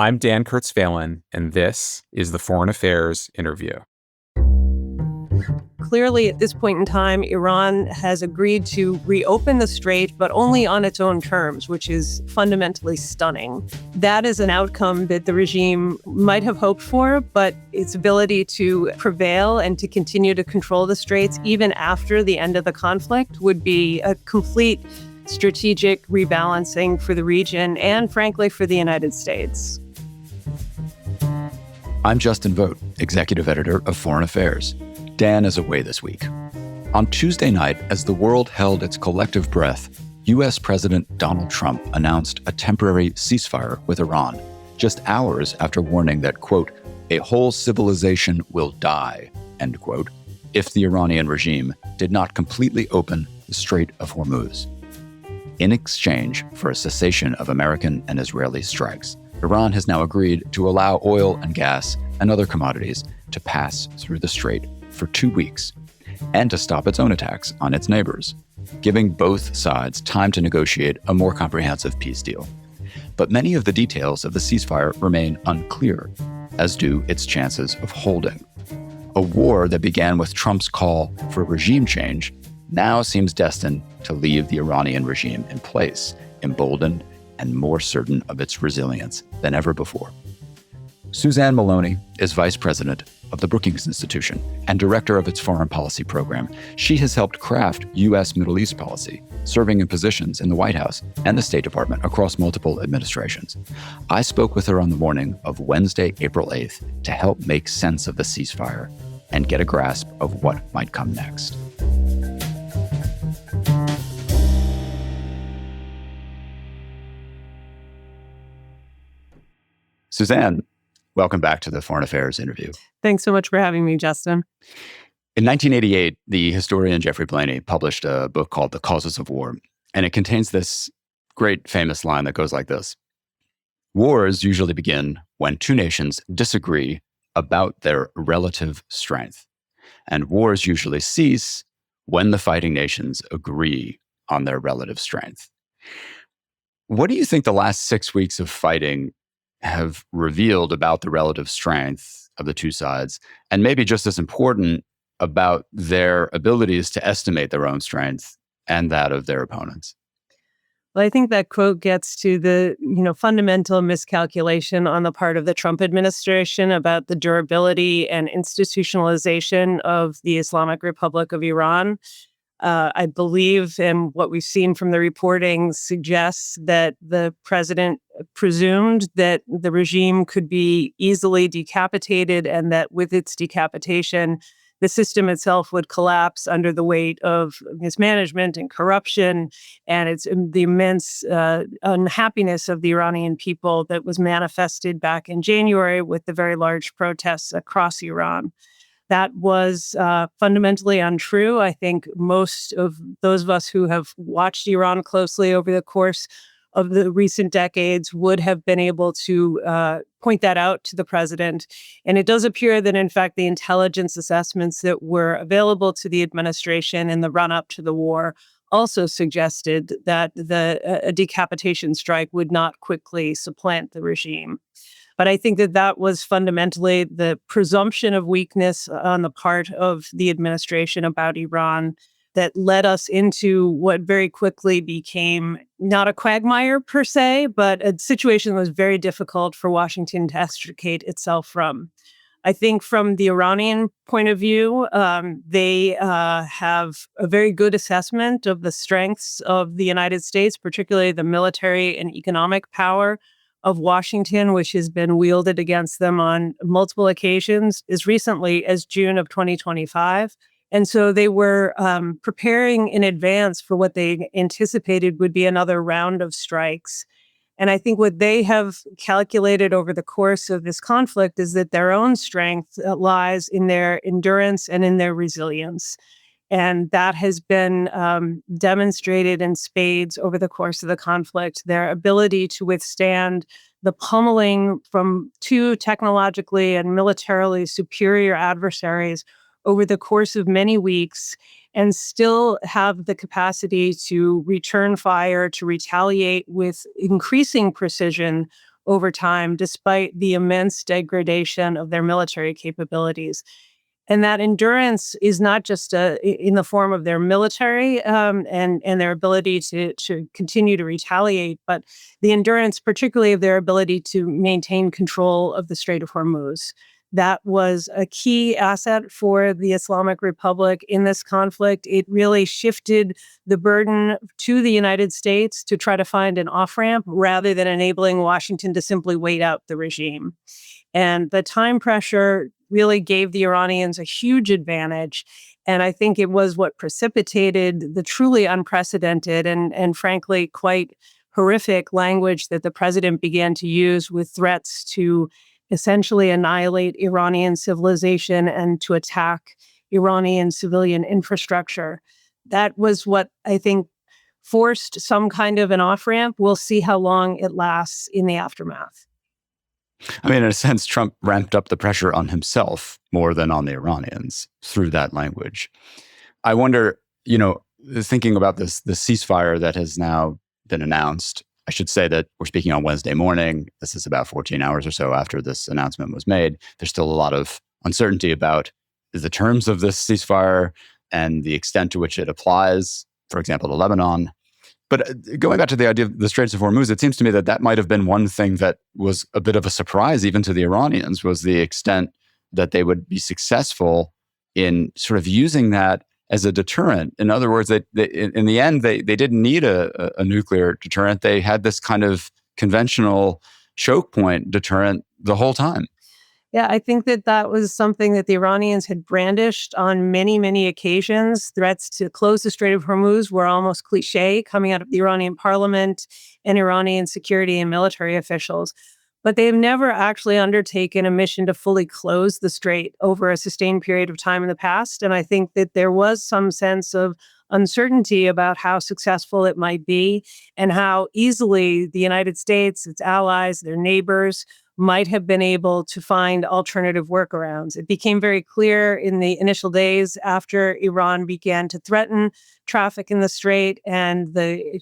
I'm Dan Kurtz-Phelan, and this is the Foreign Affairs Interview. Clearly, at this point in time, Iran has agreed to reopen the strait, but only on its own terms, which is fundamentally stunning. That is an outcome that the regime might have hoped for, but its ability to prevail and to continue to control the straits, even after the end of the conflict, would be a complete strategic rebalancing for the region and, frankly, for the United States. I'm Justin Vogt, Executive Editor of Foreign Affairs. Dan is away this week. On Tuesday night, as the world held its collective breath, U.S. President Donald Trump announced a temporary ceasefire with Iran, just hours after warning that, quote, a whole civilization will die, end quote, if the Iranian regime did not completely open the Strait of Hormuz. In exchange for a cessation of American and Israeli strikes, Iran has now agreed to allow oil and gas and other commodities to pass through the strait for 2 weeks and to stop its own attacks on its neighbors, giving both sides time to negotiate a more comprehensive peace deal. But many of the details of the ceasefire remain unclear, as do its chances of holding. A war that began with Trump's call for regime change now seems destined to leave the Iranian regime in place, emboldened and more certain of its resilience than ever before. Suzanne Maloney is vice president of the Brookings Institution and director of its foreign policy program. She has helped craft U.S. Middle East policy, serving in positions in the White House and the State Department across multiple administrations. I spoke with her on the morning of Wednesday, April 8th, to help make sense of the ceasefire and get a grasp of what might come next. Suzanne, welcome back to the Foreign Affairs Interview. Thanks so much for having me, Justin. In 1988, the historian Jeffrey Blaney published a book called The Causes of War, and it contains this great famous line that goes like this: wars usually begin when two nations disagree about their relative strength, and wars usually cease when the fighting nations agree on their relative strength. What do you think the last 6 weeks of fighting have revealed about the relative strength of the two sides, and maybe just as important, about their abilities to estimate their own strength and that of their opponents? Well, I think that quote gets to the, fundamental miscalculation on the part of the Trump administration about the durability and institutionalization of the Islamic Republic of Iran. I believe, and what we've seen from the reporting suggests, that the president presumed that the regime could be easily decapitated, and that with its decapitation, the system itself would collapse under the weight of mismanagement and corruption, and the immense unhappiness of the Iranian people that was manifested back in January with the very large protests across Iran. That was fundamentally untrue. I think most of those of us who have watched Iran closely over the course of the recent decades would have been able to point that out to the president. And it does appear that, in fact, the intelligence assessments that were available to the administration in the run-up to the war also suggested that a decapitation strike would not quickly supplant the regime. But I think that was fundamentally the presumption of weakness on the part of the administration about Iran that led us into what very quickly became not a quagmire per se, but a situation that was very difficult for Washington to extricate itself from. I think from the Iranian point of view, they have a very good assessment of the strengths of the United States, particularly the military and economic power of Washington, which has been wielded against them on multiple occasions, as recently as June of 2025. And so they were preparing in advance for what they anticipated would be another round of strikes. And I think what they have calculated over the course of this conflict is that their own strength lies in their endurance and in their resilience. And that has been demonstrated in spades over the course of the conflict. Their ability to withstand the pummeling from two technologically and militarily superior adversaries over the course of many weeks, and still have the capacity to return fire, to retaliate with increasing precision over time, despite the immense degradation of their military capabilities. And that endurance is not just in the form of their military and their ability to continue to retaliate, but the endurance, particularly of their ability to maintain control of the Strait of Hormuz. That was a key asset for the Islamic Republic in this conflict. It really shifted the burden to the United States to try to find an off-ramp rather than enabling Washington to simply wait out the regime. And the time pressure really gave the Iranians a huge advantage. And I think it was what precipitated the truly unprecedented and frankly, quite horrific language that the president began to use with threats to essentially annihilate Iranian civilization and to attack Iranian civilian infrastructure. That was what I think forced some kind of an off-ramp. We'll see how long it lasts in the aftermath. I mean, in a sense, Trump ramped up the pressure on himself more than on the Iranians through that language. I wonder, thinking about the ceasefire that has now been announced, I should say that we're speaking on Wednesday morning. This is about 14 hours or so after this announcement was made. There's still a lot of uncertainty about the terms of this ceasefire and the extent to which it applies, for example, to Lebanon. But going back to the idea of the Straits of Hormuz, it seems to me that might have been one thing that was a bit of a surprise even to the Iranians, was the extent that they would be successful in sort of using that as a deterrent. In other words, in the end, they didn't need a nuclear deterrent. They had this kind of conventional choke point deterrent the whole time. Yeah, I think that was something that the Iranians had brandished on many, many occasions. Threats to close the Strait of Hormuz were almost cliche coming out of the Iranian parliament and Iranian security and military officials. But they have never actually undertaken a mission to fully close the strait over a sustained period of time in the past. And I think that there was some sense of uncertainty about how successful it might be and how easily the United States, its allies, their neighbors might have been able to find alternative workarounds. It became very clear in the initial days after Iran began to threaten traffic in the strait, and the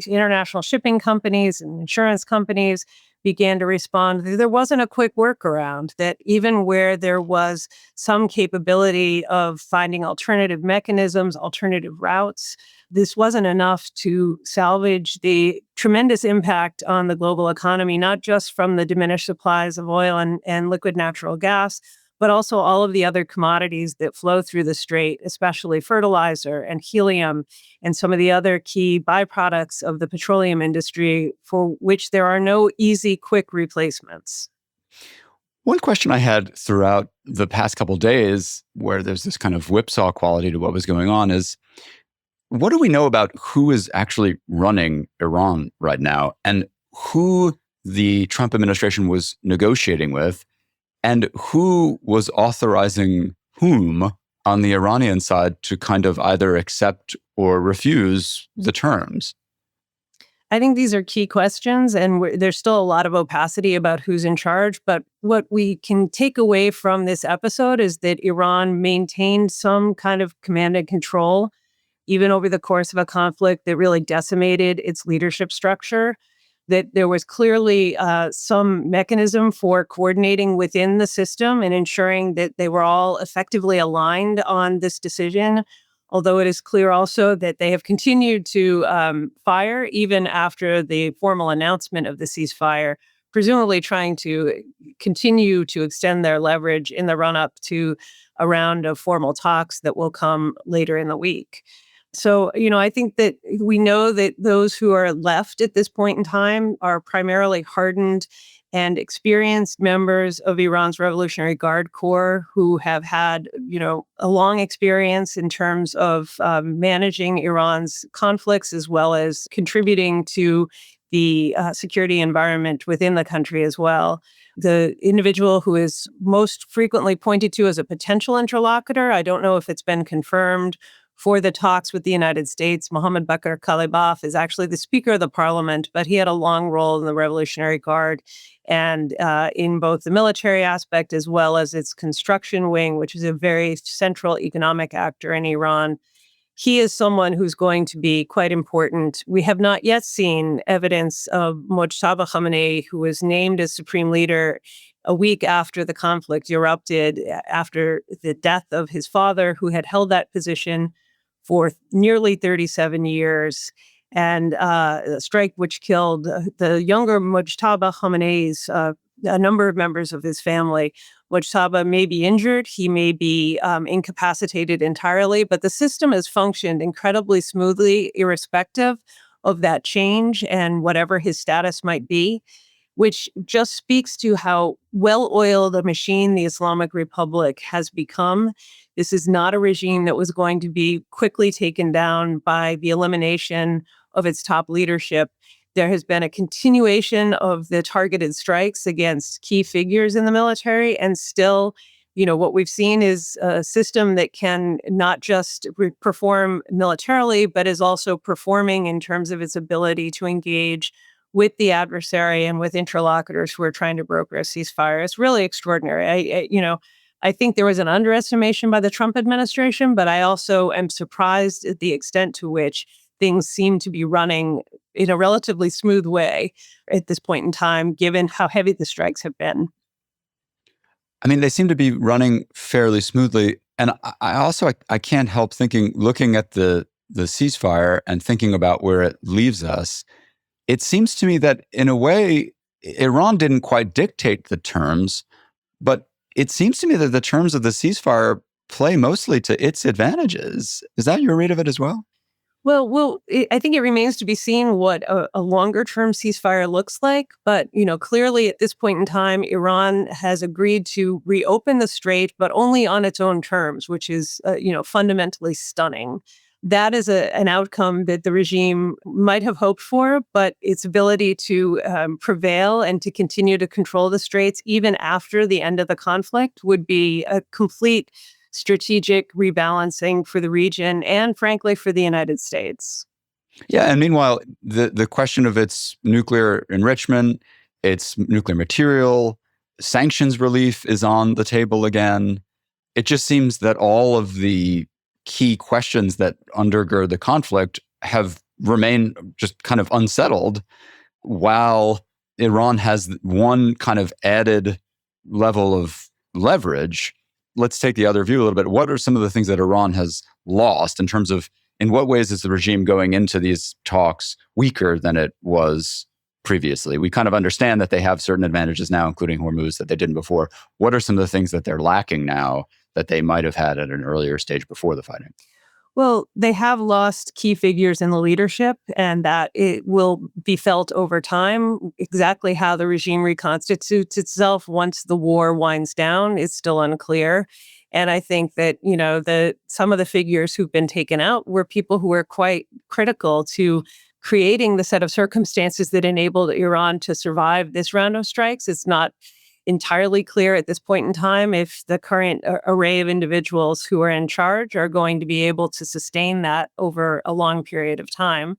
international shipping companies and insurance companies began to respond. There wasn't a quick workaround, that even where there was some capability of finding alternative mechanisms, alternative routes, this wasn't enough to salvage the tremendous impact on the global economy, not just from the diminished supplies of oil and liquid natural gas, but also all of the other commodities that flow through the strait, especially fertilizer and helium and some of the other key byproducts of the petroleum industry for which there are no easy, quick replacements. One question I had throughout the past couple of days, where there's this kind of whipsaw quality to what was going on, is what do we know about who is actually running Iran right now and who the Trump administration was negotiating with and who was authorizing whom on the Iranian side to kind of either accept or refuse the terms? I think these are key questions, and there's still a lot of opacity about who's in charge. But what we can take away from this episode is that Iran maintained some kind of command and control, even over the course of a conflict that really decimated its leadership structure, that there was clearly some mechanism for coordinating within the system and ensuring that they were all effectively aligned on this decision. Although it is clear also that they have continued to fire even after the formal announcement of the ceasefire, presumably trying to continue to extend their leverage in the run-up to a round of formal talks that will come later in the week. So, I think that we know that those who are left at this point in time are primarily hardened and experienced members of Iran's Revolutionary Guard Corps who have had, a long experience in terms of managing Iran's conflicts as well as contributing to the security environment within the country as well. The individual who is most frequently pointed to as a potential interlocutor, I don't know if it's been confirmed, for the talks with the United States, Mohammad Bakr Kalibaf is actually the Speaker of the Parliament, but he had a long role in the Revolutionary Guard and in both the military aspect as well as its construction wing, which is a very central economic actor in Iran. he is someone who's going to be quite important. We have not yet seen evidence of Mojtaba Khamenei, who was named as supreme leader a week after the conflict erupted, after the death of his father, who had held that position for nearly 37 years. And a strike which killed the younger Mojtaba Khamenei's a number of members of his family. Mojtaba may be injured, he may be incapacitated entirely, but the system has functioned incredibly smoothly, irrespective of that change and whatever his status might be, which just speaks to how well-oiled a machine the Islamic Republic has become. This is not a regime that was going to be quickly taken down by the elimination of its top leadership. There has been a continuation of the targeted strikes against key figures in the military, and still, what we've seen is a system that can not just perform militarily, but is also performing in terms of its ability to engage with the adversary and with interlocutors who are trying to broker a ceasefire. It's really extraordinary. I think there was an underestimation by the Trump administration, but I also am surprised at the extent to which things seem to be running in a relatively smooth way at this point in time, given how heavy the strikes have been. I mean, they seem to be running fairly smoothly. And I can't help looking at the ceasefire and thinking about where it leaves us. It seems to me that in a way, Iran didn't quite dictate the terms, but it seems to me that the terms of the ceasefire play mostly to its advantages. Is that your read of it as well? Well, I think it remains to be seen what a longer-term ceasefire looks like. But, clearly at this point in time, Iran has agreed to reopen the strait, but only on its own terms, which is, fundamentally stunning. That is an outcome that the regime might have hoped for, but its ability to prevail and to continue to control the straits even after the end of the conflict would be a complete strategic rebalancing for the region and, frankly, for the United States. Yeah, and meanwhile, the question of its nuclear enrichment, its nuclear material, sanctions relief is on the table again. It just seems that all of the key questions that undergird the conflict have remained just kind of unsettled, while Iran has one kind of added level of leverage. Let's take the other view a little bit. What are some of the things that Iran has lost in terms of, in what ways is the regime going into these talks weaker than it was previously? We kind of understand that they have certain advantages now, including Hormuz, that they didn't before. What are some of the things that they're lacking now that they might have had at an earlier stage before the fighting? Well, they have lost key figures in the leadership, and that it will be felt over time. Exactly how the regime reconstitutes itself once the war winds down is still unclear. And I think that, some of the figures who've been taken out were people who were quite critical to creating the set of circumstances that enabled Iran to survive this round of strikes. It's not entirely clear at this point in time if the current array of individuals who are in charge are going to be able to sustain that over a long period of time.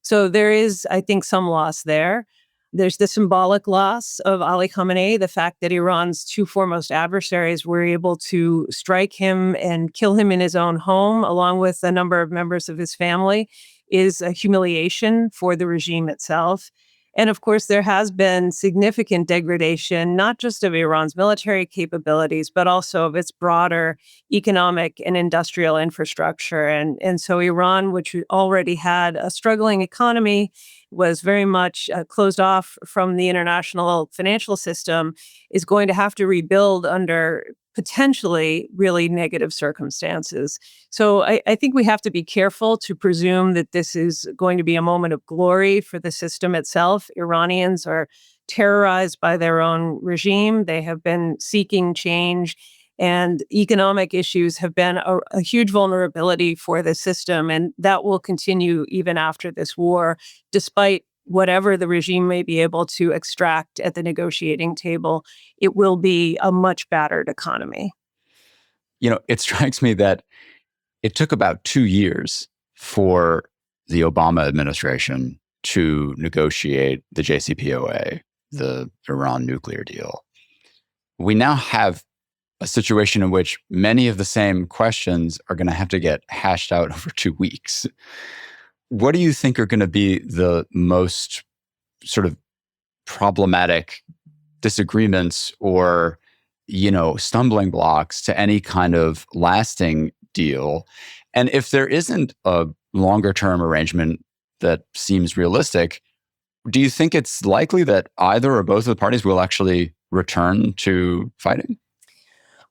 So there is, I think, some loss there. There's the symbolic loss of Ali Khamenei, the fact that Iran's two foremost adversaries were able to strike him and kill him in his own home, along with a number of members of his family, is a humiliation for the regime itself. And of course, there has been significant degradation, not just of Iran's military capabilities, but also of its broader economic and industrial infrastructure. And so Iran, which already had a struggling economy, was very much closed off from the international financial system, is going to have to rebuild under potentially really negative circumstances. So I think we have to be careful to presume that this is going to be a moment of glory for the system itself. Iranians are terrorized by their own regime. They have been seeking change, and economic issues have been a huge vulnerability for the system. And that will continue even after this war, despite whatever the regime may be able to extract at the negotiating table. It will be a much battered economy. It strikes me that it took about 2 years for the Obama administration to negotiate the JCPOA, the Iran nuclear deal. We now have a situation in which many of the same questions are going to have to get hashed out over 2 weeks. What do you think are going to be the most sort of problematic disagreements or, stumbling blocks to any kind of lasting deal? And if there isn't a longer term arrangement that seems realistic, do you think it's likely that either or both of the parties will actually return to fighting?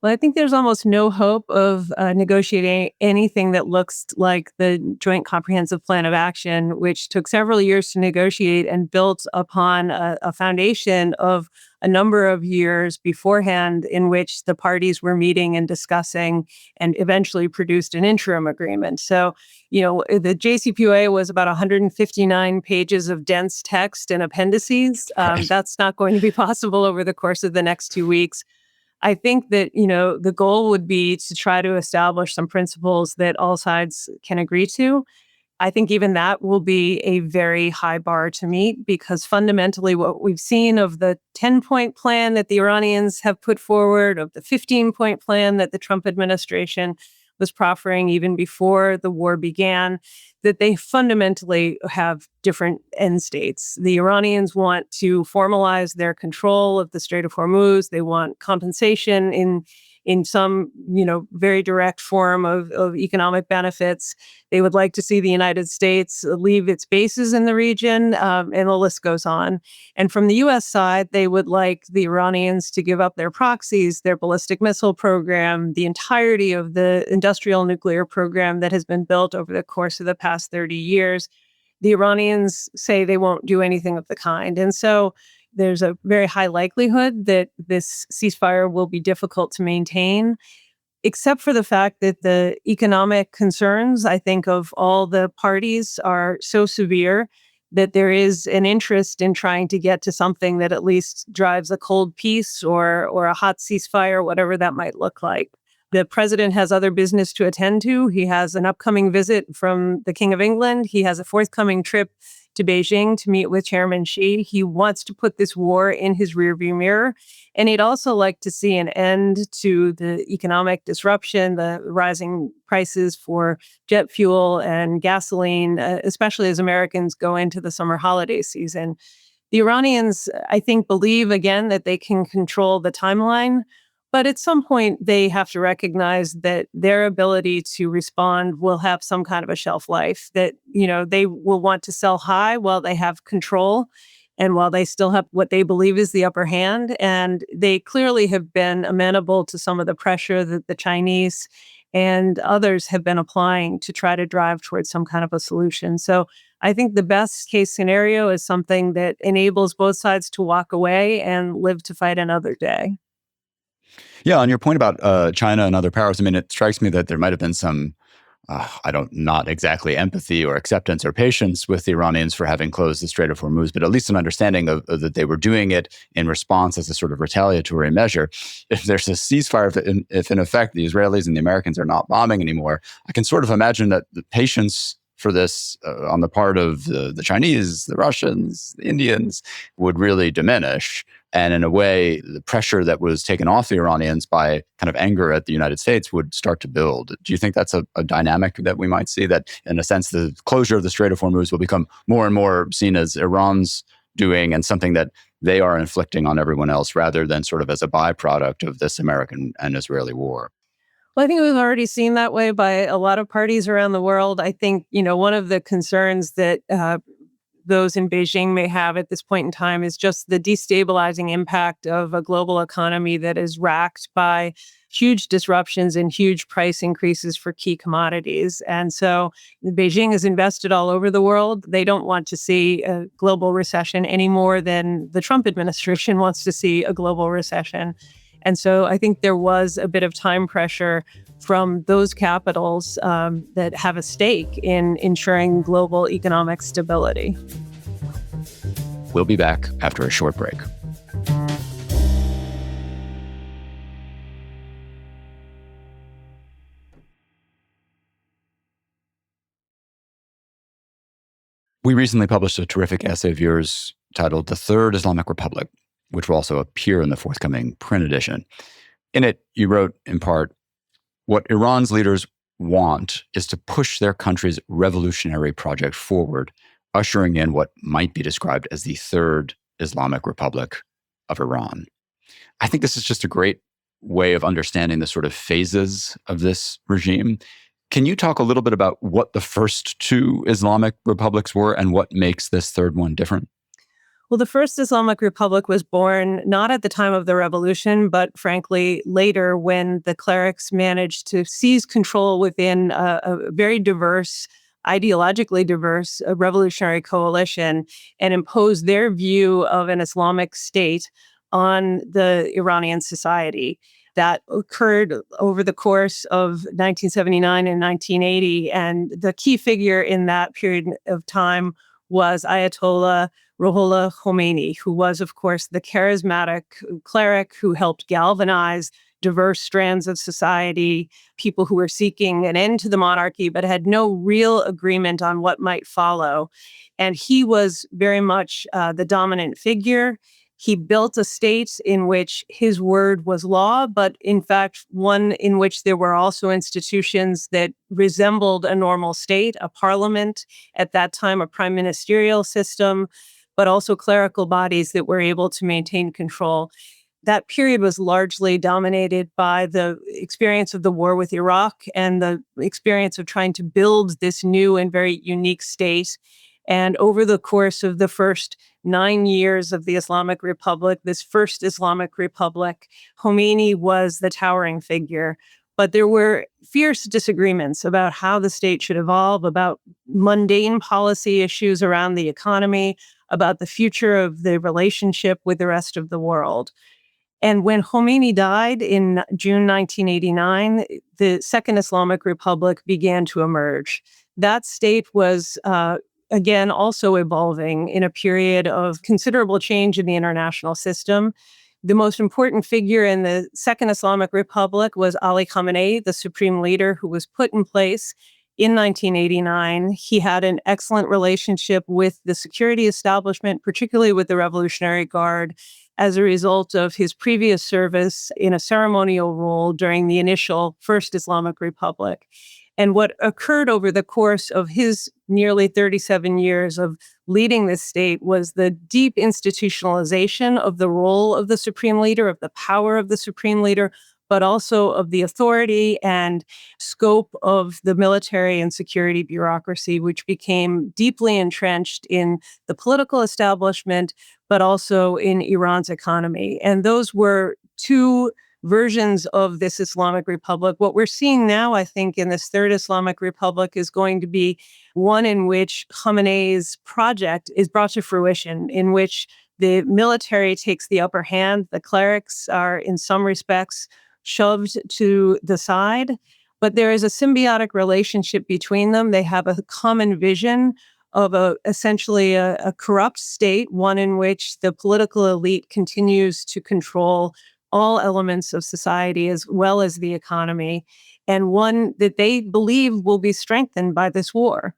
Well, I think there's almost no hope of negotiating anything that looks like the Joint Comprehensive Plan of Action, which took several years to negotiate and built upon a foundation of a number of years beforehand in which the parties were meeting and discussing and eventually produced an interim agreement. So, the JCPOA was about 159 pages of dense text and appendices. Right. That's not going to be possible over the course of the next 2 weeks. I think that, the goal would be to try to establish some principles that all sides can agree to. I think even that will be a very high bar to meet because fundamentally what we've seen of the 10-point plan that the Iranians have put forward, of the 15-point plan that the Trump administration was proffering even before the war began, that they fundamentally have different end states. The Iranians want to formalize their control of the Strait of Hormuz. They want compensation in some, very direct form of economic benefits. They would like to see the United States leave its bases in the region, and the list goes on. And from the U.S. side, they would like the Iranians to give up their proxies, their ballistic missile program, the entirety of the industrial nuclear program that has been built over the course of the past 30 years. The Iranians say they won't do anything of the kind. And so there's a very high likelihood that this ceasefire will be difficult to maintain, except for the fact that the economic concerns, I think, of all the parties are so severe that there is an interest in trying to get to something that at least drives a cold peace or a hot ceasefire, whatever that might look like. The president has other business to attend to. He has an upcoming visit from the King of England. He has a forthcoming trip to Beijing to meet with Chairman Xi. He wants to put this war in his rearview mirror. And he'd also like to see an end to the economic disruption, the rising prices for jet fuel and gasoline, especially as Americans go into the summer holiday season. The Iranians, I think, believe, again, that they can control the timeline. But at some point, they have to recognize that their ability to respond will have some kind of a shelf life, that, they will want to sell high while they have control and while they still have what they believe is the upper hand. And they clearly have been amenable to some of the pressure that the Chinese and others have been applying to try to drive towards some kind of a solution. So I think the best case scenario is something that enables both sides to walk away and live to fight another day. Yeah, on your point about China and other powers, I mean, it strikes me that there might have been some, not exactly empathy or acceptance or patience with the Iranians for having closed the Strait of Hormuz, but at least an understanding of that they were doing it in response as a sort of retaliatory measure. If there's a ceasefire, if in effect the Israelis and the Americans are not bombing anymore, I can sort of imagine that the patience for this on the part of the Chinese, the Russians, the Indians would really diminish. And in a way, the pressure that was taken off the Iranians by kind of anger at the United States would start to build. Do you think that's a dynamic that we might see, that in a sense, the closure of the Strait of Hormuz will become more and more seen as Iran's doing and something that they are inflicting on everyone else rather than sort of as a byproduct of this American and Israeli war? Well, I think we've already seen that way by a lot of parties around the world. I think, one of the concerns that those in Beijing may have at this point in time is just the destabilizing impact of a global economy that is racked by huge disruptions and huge price increases for key commodities. And so Beijing is invested all over the world. They don't want to see a global recession any more than the Trump administration wants to see a global recession. And so I think there was a bit of time pressure from those capitals that have a stake in ensuring global economic stability. We'll be back after a short break. We recently published a terrific essay of yours titled "The Third Islamic Republic," which will also appear in the forthcoming print edition. In it, you wrote, in part, what Iran's leaders want is to push their country's revolutionary project forward, ushering in what might be described as the Third Islamic Republic of Iran. I think this is just a great way of understanding the sort of phases of this regime. Can you talk a little bit about what the first two Islamic republics were and what makes this third one different? Well, the first Islamic Republic was born not at the time of the revolution, but frankly later when the clerics managed to seize control within a very diverse, ideologically diverse revolutionary coalition and impose their view of an Islamic state on the Iranian society. That occurred over the course of 1979 and 1980. And the key figure in that period of time was Ayatollah Ruhollah Khomeini, who was, of course, the charismatic cleric who helped galvanize diverse strands of society, people who were seeking an end to the monarchy but had no real agreement on what might follow. And he was very much the dominant figure. He built a state in which his word was law, but in fact, one in which there were also institutions that resembled a normal state, a parliament, at that time, a prime ministerial system, but also clerical bodies that were able to maintain control. That period was largely dominated by the experience of the war with Iraq and the experience of trying to build this new and very unique state. And over the course of the first 9 years of the Islamic Republic, this first Islamic Republic, Khomeini was the towering figure. But there were fierce disagreements about how the state should evolve, about mundane policy issues around the economy, about the future of the relationship with the rest of the world. And when Khomeini died in June 1989, the Second Islamic Republic began to emerge. That state was again, also evolving in a period of considerable change in the international system. The most important figure in the Second Islamic Republic was Ali Khamenei, the supreme leader who was put in place in 1989. He had an excellent relationship with the security establishment, particularly with the Revolutionary Guard, as a result of his previous service in a ceremonial role during the initial First Islamic Republic. And what occurred over the course of his nearly 37 years of leading this state was the deep institutionalization of the role of the supreme leader, of the power of the supreme leader, but also of the authority and scope of the military and security bureaucracy, which became deeply entrenched in the political establishment, but also in Iran's economy. And those were two versions of this Islamic Republic. What we're seeing now, I think, in this Third Islamic Republic is going to be one in which Khamenei's project is brought to fruition, in which the military takes the upper hand. The clerics are, in some respects, shoved to the side, but there is a symbiotic relationship between them. They have a common vision of essentially a corrupt state, one in which the political elite continues to control all elements of society as well as the economy, and one that they believe will be strengthened by this war.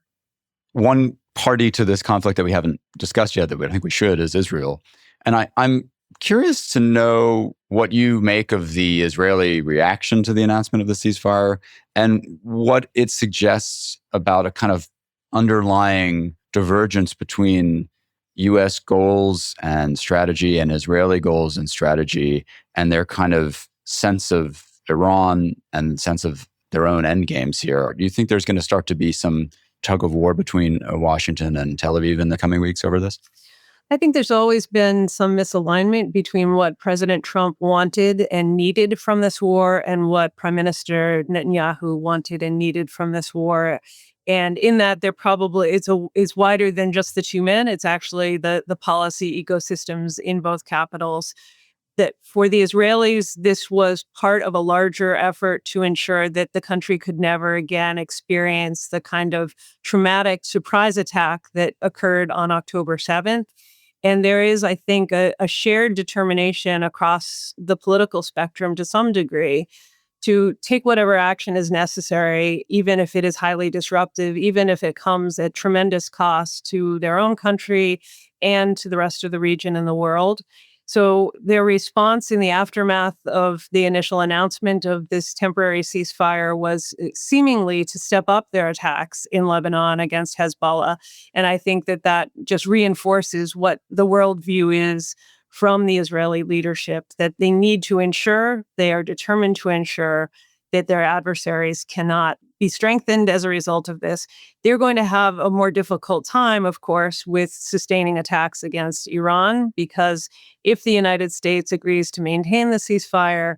One party to this conflict that we haven't discussed yet that I think we should is Israel. And I'm curious to know what you make of the Israeli reaction to the announcement of the ceasefire and what it suggests about a kind of underlying divergence between U.S. goals and strategy and Israeli goals and strategy and their kind of sense of Iran and sense of their own end games here. Do you think there's going to start to be some tug of war between Washington and Tel Aviv in the coming weeks over this? I think there's always been some misalignment between what President Trump wanted and needed from this war and what Prime Minister Netanyahu wanted and needed from this war. And in that, there probably it's wider than just the two men. It's actually the policy ecosystems in both capitals. That for the Israelis, this was part of a larger effort to ensure that the country could never again experience the kind of traumatic surprise attack that occurred on October 7th. And there is, I think, a shared determination across the political spectrum to some degree to take whatever action is necessary, even if it is highly disruptive, even if it comes at tremendous cost to their own country and to the rest of the region and the world. So their response in the aftermath of the initial announcement of this temporary ceasefire was seemingly to step up their attacks in Lebanon against Hezbollah. And I think that that just reinforces what the worldview is from the Israeli leadership, that they need to ensure, they are determined to ensure that their adversaries cannot be strengthened as a result of this. They're going to have a more difficult time, of course, with sustaining attacks against Iran, because if the United States agrees to maintain the ceasefire,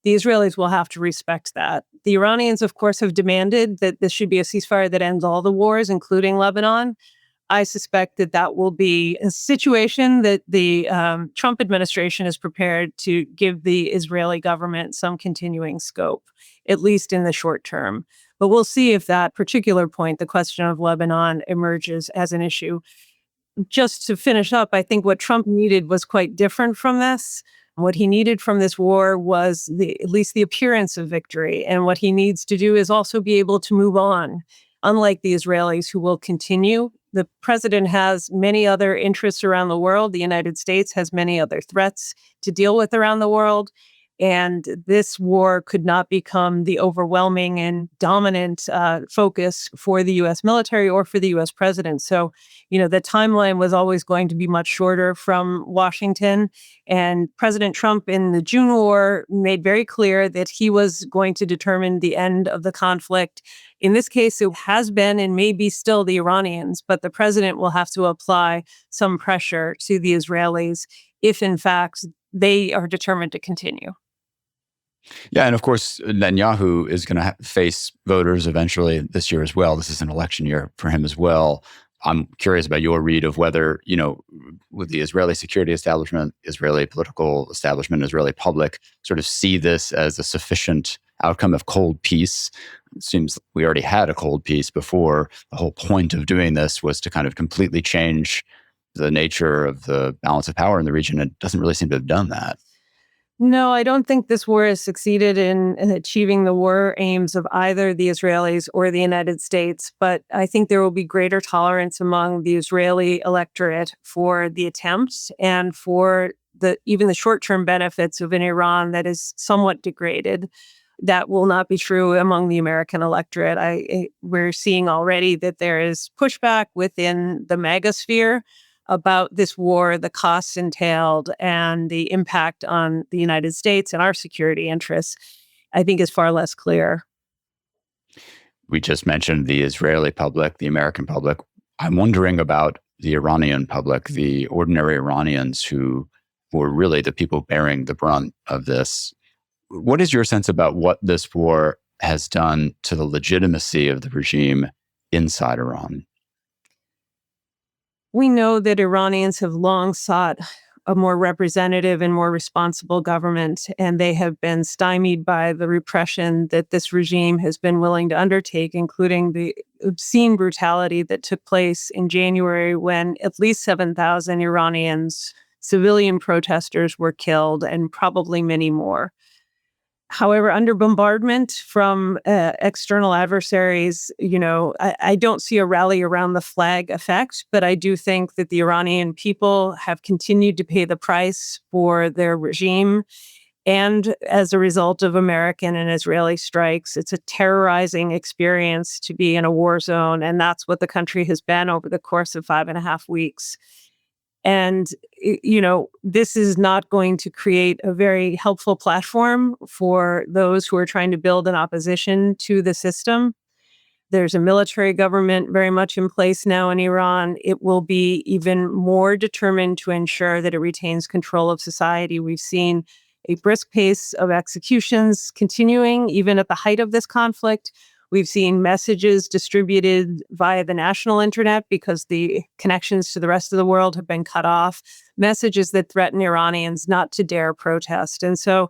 the Israelis will have to respect that. The Iranians, of course, have demanded that this should be a ceasefire that ends all the wars, including Lebanon. I suspect that that will be a situation that the Trump administration is prepared to give the Israeli government some continuing scope, at least in the short term. But we'll see if that particular point, the question of Lebanon, emerges as an issue. Just to finish up, I think what Trump needed was quite different from this. What he needed from this war was at least the appearance of victory. And what he needs to do is also be able to move on, unlike the Israelis who will continue. The president has many other interests around the world. The United States has many other threats to deal with around the world. And this war could not become the overwhelming and dominant focus for the U.S. military or for the U.S. president. So, the timeline was always going to be much shorter from Washington. And President Trump in the June war made very clear that he was going to determine the end of the conflict. In this case, it has been and may be still the Iranians, but the president will have to apply some pressure to the Israelis if, in fact, they are determined to continue. Yeah, and of course, Netanyahu is going to face voters eventually this year as well. This is an election year for him as well. I'm curious about your read of whether, with the Israeli security establishment, Israeli political establishment, Israeli public sort of see this as a sufficient outcome of cold peace. It seems we already had a cold peace before. The whole point of doing this was to kind of completely change the nature of the balance of power in the region. It doesn't really seem to have done that. No, I don't think this war has succeeded in achieving the war aims of either the Israelis or the United States, but I think there will be greater tolerance among the Israeli electorate for the attempts and for even the short-term benefits of an Iran that is somewhat degraded. That will not be true among the American electorate. We're seeing already that there is pushback within the MAGA sphere about this war, the costs entailed, and the impact on the United States and our security interests, I think is far less clear. We just mentioned the Israeli public, the American public. I'm wondering about the Iranian public, the ordinary Iranians who were really the people bearing the brunt of this. What is your sense about what this war has done to the legitimacy of the regime inside Iran? We know that Iranians have long sought a more representative and more responsible government, and they have been stymied by the repression that this regime has been willing to undertake, including the obscene brutality that took place in January when at least 7,000 Iranians, civilian protesters, were killed, and probably many more. However, under bombardment from external adversaries, I don't see a rally around the flag effect, but I do think that the Iranian people have continued to pay the price for their regime. And as a result of American and Israeli strikes, it's a terrorizing experience to be in a war zone. And that's what the country has been over the course of 5.5 weeks. And, this is not going to create a very helpful platform for those who are trying to build an opposition to the system. There's a military government very much in place now in Iran. It will be even more determined to ensure that it retains control of society. We've seen a brisk pace of executions continuing even at the height of this conflict. We've seen messages distributed via the national internet because the connections to the rest of the world have been cut off, messages that threaten Iranians not to dare protest. And so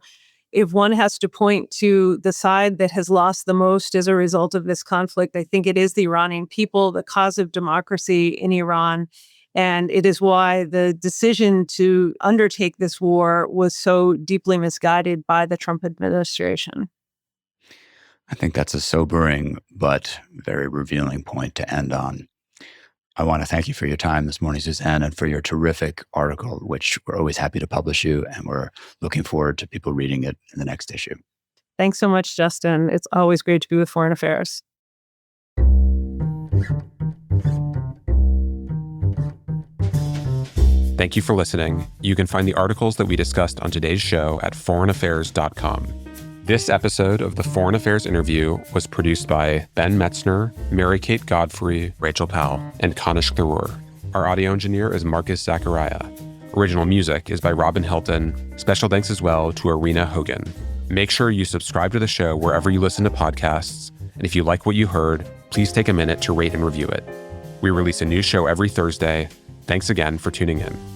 if one has to point to the side that has lost the most as a result of this conflict, I think it is the Iranian people, the cause of democracy in Iran. And it is why the decision to undertake this war was so deeply misguided by the Trump administration. I think that's a sobering but very revealing point to end on. I want to thank you for your time this morning, Suzanne, and for your terrific article, which we're always happy to publish you, and we're looking forward to people reading it in the next issue. Thanks so much, Justin. It's always great to be with Foreign Affairs. Thank you for listening. You can find the articles that we discussed on today's show at foreignaffairs.com. This episode of the Foreign Affairs Interview was produced by Ben Metzner, Mary-Kate Godfrey, Rachel Powell, and Kanish Tharoor. Our audio engineer is Marcus Zachariah. Original music is by Robin Hilton. Special thanks as well to Arena Hogan. Make sure you subscribe to the show wherever you listen to podcasts, and if you like what you heard, please take a minute to rate and review it. We release a new show every Thursday. Thanks again for tuning in.